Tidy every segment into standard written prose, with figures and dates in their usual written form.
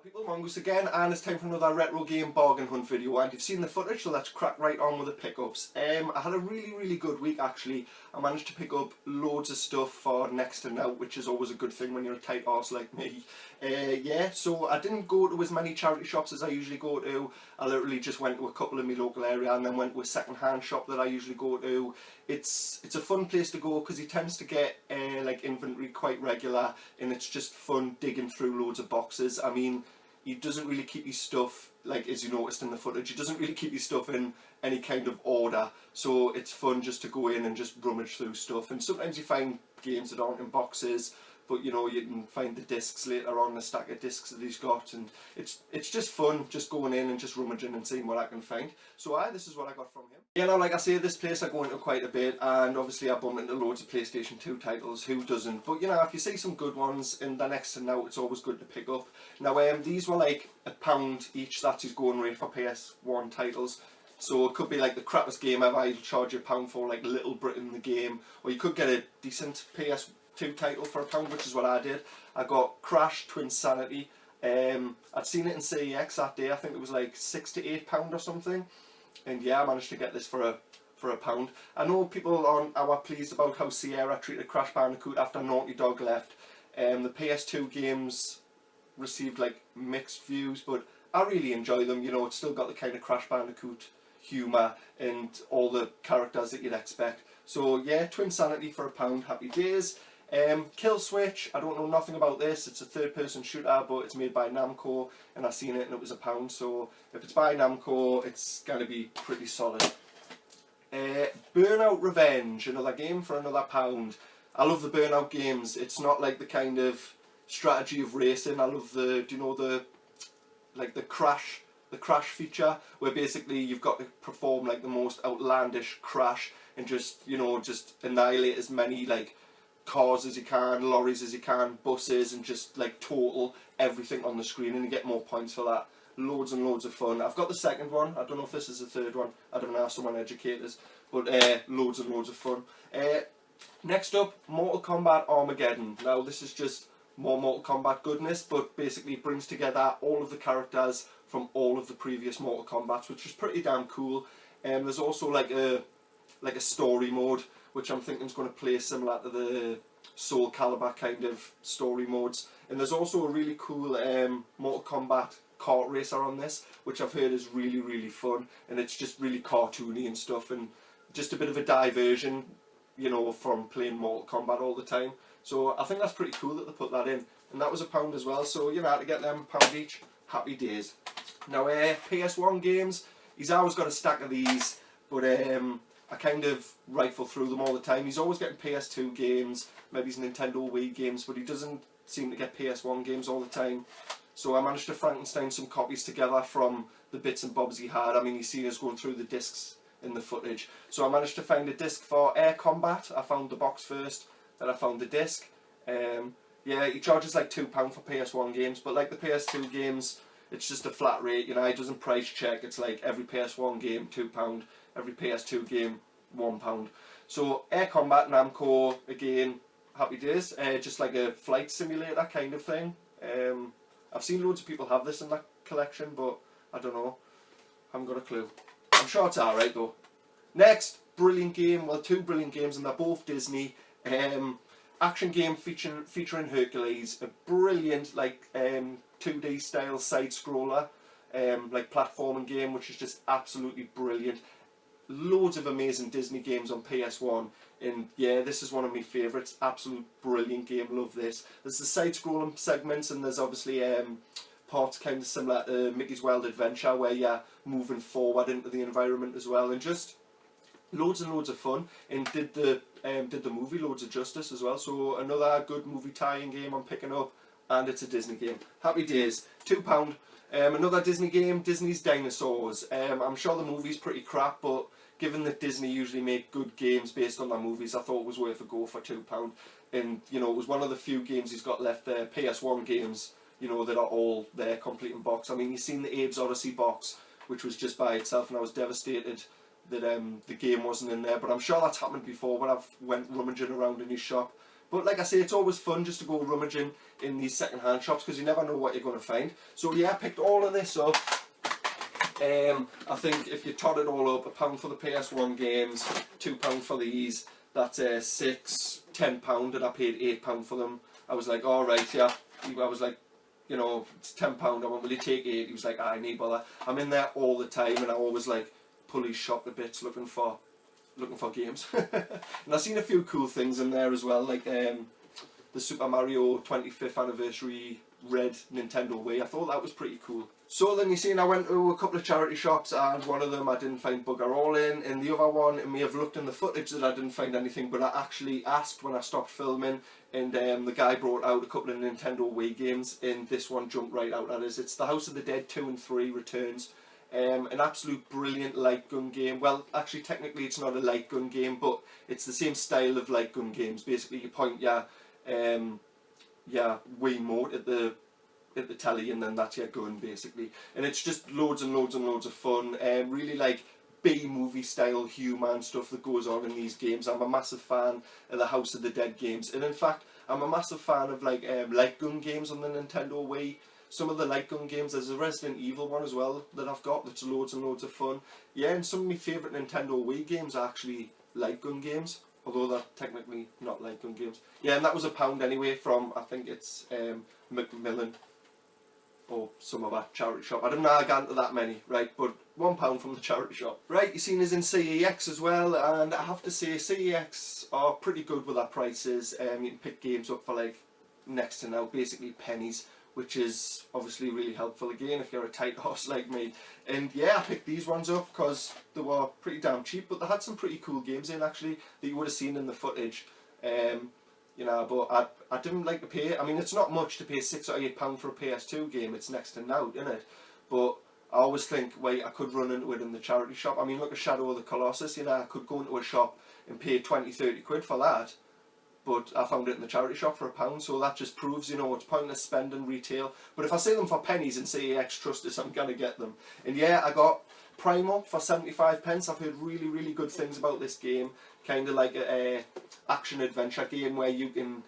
People, Mongoose again, and it's time for another retro game bargain hunt video. And you've seen the footage, so let's crack right on with the pickups. I had a really good week actually. I managed to pick up loads of stuff for next to now, which is always a good thing when you're a tight arse like me. Yeah, so I didn't go to as many charity shops as I usually go to. I literally just went to a couple in my local area and then went to a second-hand shop that I usually go to. It's a fun place to go because he tends to get like inventory quite regular, and it's just fun digging through loads of boxes. I mean, he doesn't really keep his stuff, like as you noticed in the footage, he doesn't really keep his stuff in any kind of order, so it's fun just to go in and just rummage through stuff. And sometimes you find games that aren't in boxes, but you know, you can find the discs later on, a stack of discs that he's got, and it's just fun just going in and just rummaging and seeing what I can find. So this is what I got from him. You know, like I say, this place I go into quite a bit, and obviously I bump into loads of PlayStation 2 titles, who doesn't? But you know, if you see some good ones in the next to now, it's always good to pick up. Now these were like £1 each, that's his going rate for PS1 titles. So it could be like the crappiest game ever, he'll charge you £1 for like Little Britain the game, or you could get a decent PS2 title for £1, which is what I did. I got Crash Twinsanity. I'd seen it in CEX that day, I think it was like £6 to £8 or something. And yeah, I managed to get this for £1. I know people are pleased about how Sierra treated Crash Bandicoot after Naughty Dog left. The PS2 games received like mixed views, but I really enjoy them. You know, it's still got the kind of Crash Bandicoot humour and all the characters that you'd expect. So yeah, Twinsanity for £1, happy days. Kill Switch, I don't know nothing about this. It's a third-person shooter, but it's made by Namco, and I seen it and it was £1. So if it's by Namco, it's going to be pretty solid. Burnout Revenge, another game for another £1. I love the Burnout games. It's not like the kind of strategy of racing. I love the, do you know the crash feature, where basically you've got to perform like the most outlandish crash and just, you know, just annihilate as many like cars as you can, lorries as you can, buses, and just like total everything on the screen, and you get more points for that. Loads and loads of fun. I've got the second one, I don't know if this is the third one, I don't know, someone educators, but loads and loads of fun. Next up, Mortal Kombat Armageddon. Now this is just more Mortal Kombat goodness, but basically brings together all of the characters from all of the previous Mortal Kombats, which is pretty damn cool. There's also like a story mode, which I'm thinking is going to play similar to the Soul Calibur kind of story modes. And there's also a really cool Mortal Kombat kart racer on this, which I've heard is really fun, and it's just really cartoony and stuff, and just a bit of a diversion, you know, from playing Mortal Kombat all the time. So I think that's pretty cool that they put that in, and that was £1 as well. So you know, to get them £1 each, happy days. Now PS1 games, he's always got a stack of these, but I kind of rifle through them all the time. He's always getting PS2 games, maybe his Nintendo Wii games, but he doesn't seem to get PS1 games all the time. So I managed to Frankenstein some copies together from the bits and bobs he had. I mean, he's seen us going through the discs in the footage. So I managed to find a disc for Air Combat. I found the box first, then I found the disc. Yeah, he charges like £2 for PS1 games, but like the PS2 games, it's just a flat rate, you know, he doesn't price check. It's like every PS1 game £2, every PS2 game £1. So Air Combat Namco, again, happy days. Just like a flight simulator kind of thing. I've seen loads of people have this in that collection, but I don't know, haven't got a clue. I'm sure it's alright though. Next, brilliant game, well, two brilliant games, and they're both Disney. Action game featuring Hercules, a brilliant like 2D style side scroller, like platforming game, which is just absolutely brilliant. Loads of amazing Disney games on PS1, and yeah, this is one of my favourites. Absolute brilliant game, love this. There's the side scrolling segments, and there's obviously parts kind of similar to Mickey's Wild Adventure, where you're moving forward into the environment as well, and just loads and loads of fun, and did the movie loads of justice as well. So another good movie tie-in game I'm picking up, and it's a Disney game. Happy days. £2. Another Disney game, Disney's Dinosaurs. I'm sure the movie's pretty crap, but given that Disney usually make good games based on their movies, I thought it was worth a go for £2. And you know, it was one of the few games he's got left there, PS1 games, you know, that are all there, complete in box. I mean, you've seen the Abe's Odyssey box, which was just by itself, and I was devastated that the game wasn't in there. But I'm sure that's happened before when I've went rummaging around in his shop. But like I say, it's always fun just to go rummaging in these second-hand shops because you never know what you're going to find. So yeah, I picked all of this up. I think if you tot it all up, £1 for the PS1 games, £2 for these, that's £6–10, and I paid £8 for them. I was like, all right, yeah. I was like, you know, it's £10. I went, will you take 8? He was like, I need bother. I'm in there all the time, and I always like police shop the bits looking for games. And I've seen a few cool things in there as well, like the Super Mario 25th anniversary red Nintendo Wii. I thought that was pretty cool. So then you see, I went to a couple of charity shops, and one of them I didn't find bugger all in, and the other one, it may have looked in the footage that I didn't find anything, but I actually asked when I stopped filming, and the guy brought out a couple of Nintendo Wii games, and this one jumped right out at us. It's the House of the Dead 2 and 3 Returns. An absolute brilliant light gun game. Well, actually technically it's not a light gun game, but it's the same style of light gun games. Basically you point your Wiimote at the telly, and then that's your gun basically, and it's just loads and loads and loads of fun. Really like B-movie style humour and stuff that goes on in these games. I'm a massive fan of the House of the Dead games, and in fact I'm a massive fan of like light gun games on the Nintendo Wii. Some of the light gun games, there's a Resident Evil one as well that I've got that's loads and loads of fun. Yeah, and some of my favourite Nintendo Wii games are actually light gun games, although they're technically not light gun games. Yeah, and that was £1 anyway from, I think it's Macmillan or some other charity shop. I didn't know I got into that many, right, but £1 from the charity shop. Right, you've seen us in CEX as well, and I have to say CEX are pretty good with their prices. You can pick games up for like next to now, basically pennies, which is obviously really helpful again if you're a tight horse like me. And yeah, I picked these ones up because they were pretty damn cheap, but they had some pretty cool games in actually that you would have seen in the footage. You know, but I didn't like to pay. I mean, it's not much to pay £6 or £8 for a PS2 game. It's next to nought, isn't it? But I always think, wait, I could run into it in the charity shop. I mean, look at Shadow of the Colossus. You know, I could go into a shop and pay 20–30 quid for that, but I found it in the charity shop for £1, so that just proves, you know, it's pointless spending retail. But if I see them for pennies and say CEX trust us, I'm gonna get them. And yeah, I got Primal for 75p. I've heard really, really good things about this game. Kind of like a action adventure game where you can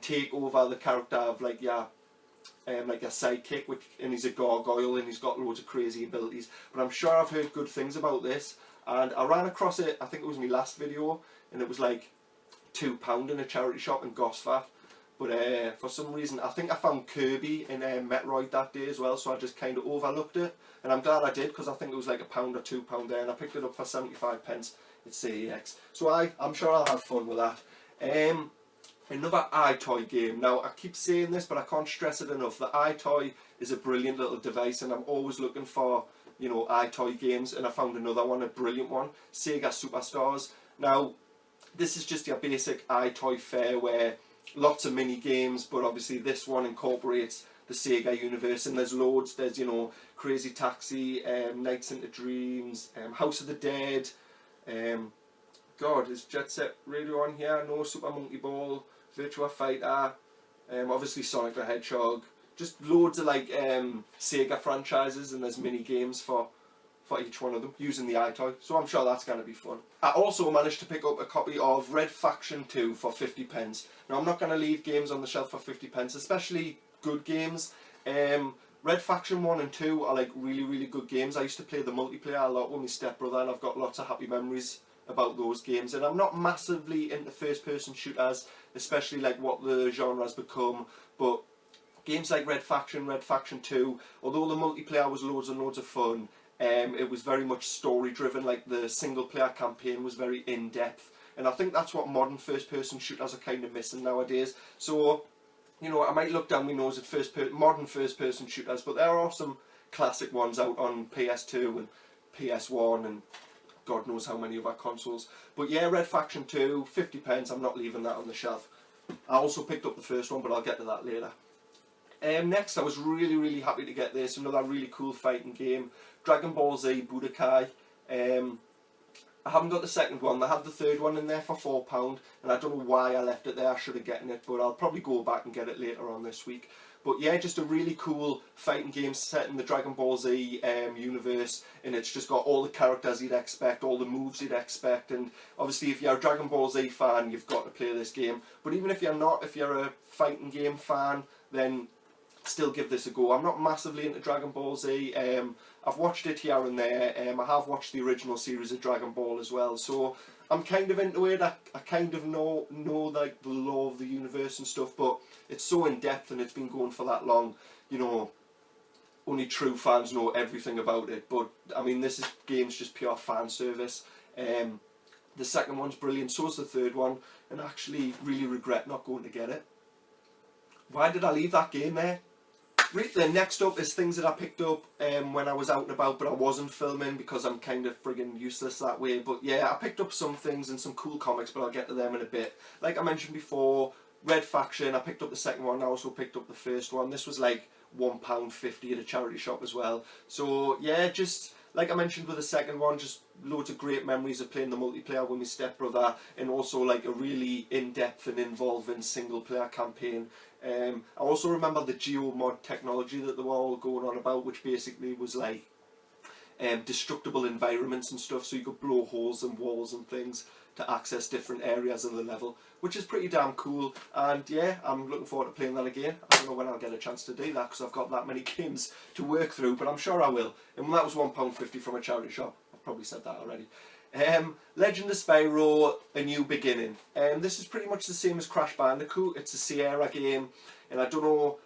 take over the character of like your sidekick, and he's a gargoyle and he's got loads of crazy abilities. But I'm sure I've heard good things about this, and I ran across it, I think it was my last video, and it was like £2 in a charity shop in Gosford. But for some reason, I think I found Kirby in Metroid that day as well, so I just kind of overlooked it, and I'm glad I did because I think it was like £1 or £2 there, and I picked it up for 75p. It's CEX, so I'm sure I'll have fun with that. Another iToy game. Now I keep saying this, but I can't stress it enough. The iToy is a brilliant little device, and I'm always looking for, you know, iToy games, and I found another one, a brilliant one, Sega Superstars. Now this is just your basic iToy fare where lots of mini games, but obviously this one incorporates the Sega universe, and there's loads. There's, you know, Crazy Taxi, Nights into Dreams, House of the Dead, God, is Jet Set Radio on here? No, Super Monkey Ball, Virtua Fighter, obviously Sonic the Hedgehog, just loads of like Sega franchises, and there's mini games for each one of them using the iToy, so I'm sure that's going to be fun. I also managed to pick up a copy of Red Faction 2 for 50p. Now I'm not going to leave games on the shelf for 50p, especially good games. Red Faction 1 and 2 are like really, really good games. I used to play the multiplayer a lot with my stepbrother, and I've got lots of happy memories about those games. And I'm not massively into first-person shooters, especially like what the genre has become, but games like Red Faction 2, although the multiplayer was loads and loads of fun, it was very much story-driven. Like the single-player campaign was very in-depth, and I think that's what modern first-person shooters are kind of missing nowadays. So, you know, I might look down my nose at modern first-person shooters, but there are some classic ones out on PS2 and PS1 and God knows how many other consoles. But yeah, Red Faction 2, 50p, I'm not leaving that on the shelf. I also picked up the first one, but I'll get to that later. Next, I was really, really happy to get this, another really cool fighting game, Dragon Ball Z Budokai. I haven't got the second one. They have the third one in there for £4, and I don't know why I left it there. I should have gotten it, but I'll probably go back and get it later on this week. But yeah, just a really cool fighting game set in the Dragon Ball Z universe, and it's just got all the characters you'd expect, all the moves you'd expect, and obviously if you're a Dragon Ball Z fan, you've got to play this game. But even if you're not, if you're a fighting game fan, then still give this a go. I'm not massively into Dragon Ball Z. I've watched it here and there. I have watched the original series of Dragon Ball as well, so I'm kind of into it. I kind of know like the law of the universe and stuff, but it's so in depth and it's been going for that long, you know, only true fans know everything about it. But I mean, this game's just pure fan service. The second one's brilliant, so is the third one, and I actually really regret not going to get it. Why did I leave that game there? Right then, next up is things that I picked up when I was out and about, but I wasn't filming because I'm kind of friggin' useless that way. But yeah, I picked up some things and some cool comics, but I'll get to them in a bit. Like I mentioned before, Red Faction, I picked up the second one, I also picked up the first one. This was like £1.50 at a charity shop as well. So yeah, just like I mentioned with the second one, just loads of great memories of playing the multiplayer with my stepbrother, and also like a really in-depth and involving single-player campaign. I also remember the geomod technology that they were all going on about, which basically was like destructible environments and stuff, so you could blow holes in walls and things to access different areas of the level, which is pretty damn cool. And yeah, I'm looking forward to playing that again. I don't know when I'll get a chance to do that because I've got that many games to work through, but I'm sure I will. And that was £1.50 from a charity shop. I've probably said that already. Legend of Spyro: A New Beginning. This is pretty much the same as Crash Bandicoot. It's a Sierra game, and I don't know,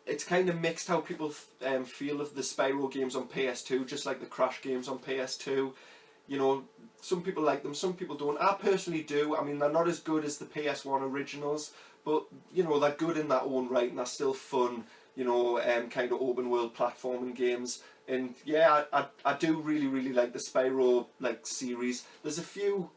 it's kind of mixed how people feel of the Spyro games on PS2, just like the Crash games on PS2. You know, some people like them, some people don't. I personally do. I mean, they're not as good as the PS1 originals, but you know, they're good in their own right, and they're still fun, you know, kind of open world platforming games. And yeah, I do really like the Spyro like series. There's a few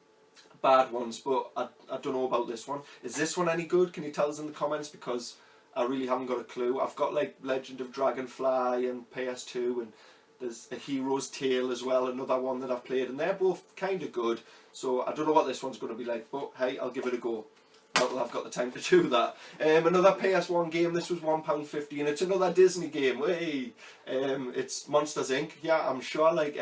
bad ones, but I don't know about this one. Is this one any good? Can you tell us in the comments, because I really haven't got a clue. I've got like Legend of Dragonfly and PS2, and there's a Hero's Tale as well, another one that I've played, and they're both kind of good. So I don't know what this one's going to be like, but hey, I'll give it a go. Not that I've got the time to do that. Another PS1 game, this was £1.50, and it's another Disney game. Hey, it's Monsters Inc. Yeah, I'm sure like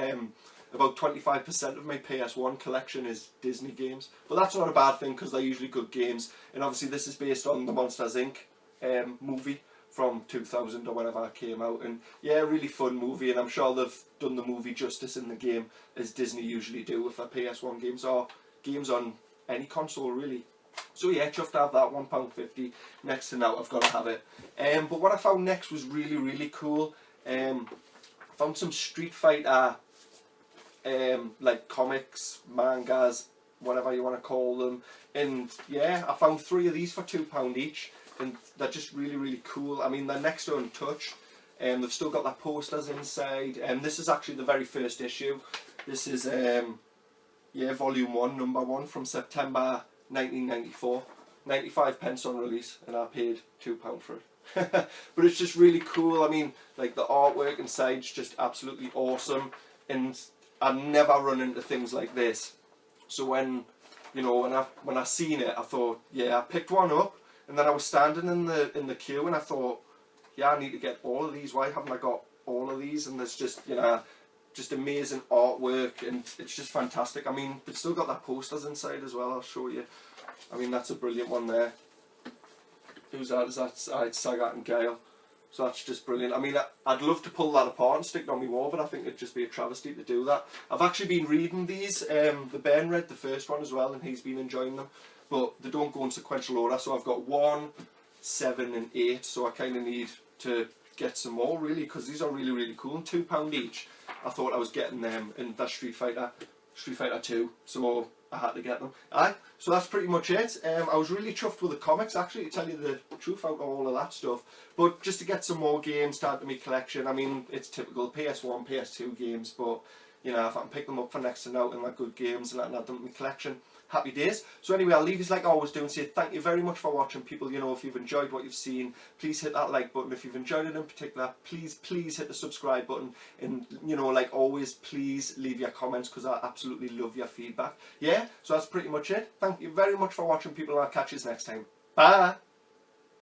about 25% of my PS1 collection is Disney games, but that's not a bad thing because they're usually good games. And obviously this is based on the Monsters Inc. Movie from 2000 or whenever it came out, and yeah, really fun movie, and I'm sure they've done the movie justice in the game, as Disney usually do with their PS1 games, or games on any console really. So yeah, chuffed to have that, £1.50. Next to now, I've got to have it. But what I found next was really cool. I found some Street Fighter like comics, mangas, whatever you want to call them, and yeah, I found 3 of these for £2 each, and they're just really cool. I mean, they're next to untouched, and they've still got their posters inside, and this is actually the very first issue. This is yeah, volume 1, number 1, from September 1994, 95p on release, and I paid £2 for it. But it's just really cool. I mean, like the artwork inside's just absolutely awesome, and I never run into things like this. So when, you know, when I seen it, I thought, yeah, I picked one up, and then I was standing in the queue, and I thought, yeah, I need to get all of these. Why haven't I got all of these? And there's just, you know, just amazing artwork, and it's just fantastic. I mean, it's still got that posters inside as well. I'll show you. I mean, that's a brilliant one there. Who's that? Is that it's Sagat and Gale? So that's just brilliant. I mean, I'd love to pull that apart and stick it on my wall, but I think it'd just be a travesty to do that. I've actually been reading these. The Ben read the first one as well, and he's been enjoying them. But they don't go in sequential order, so I've got 1, 7 and 8, so I kind of need to get some more really, because these are really cool, and £2 each. I thought I was getting them in that Street Fighter 2, so I had to get them. So that's pretty much it. I was really chuffed with the comics, actually, to tell you the truth, out of all of that stuff. But just to get some more games to add to my collection. I mean, it's typical PS1, PS2 games, but you know, if I can pick them up for next to now and they're good games and I can add them to my collection, happy days. So anyway, I'll leave you like I always do and say thank you very much for watching, people. You know, if you've enjoyed what you've seen, please hit that like button. If you've enjoyed it in particular, please hit the subscribe button, and you know, like always, please leave your comments, because I absolutely love your feedback. Yeah, so that's pretty much it. Thank you very much for watching, people, and I'll catch you next time. Bye.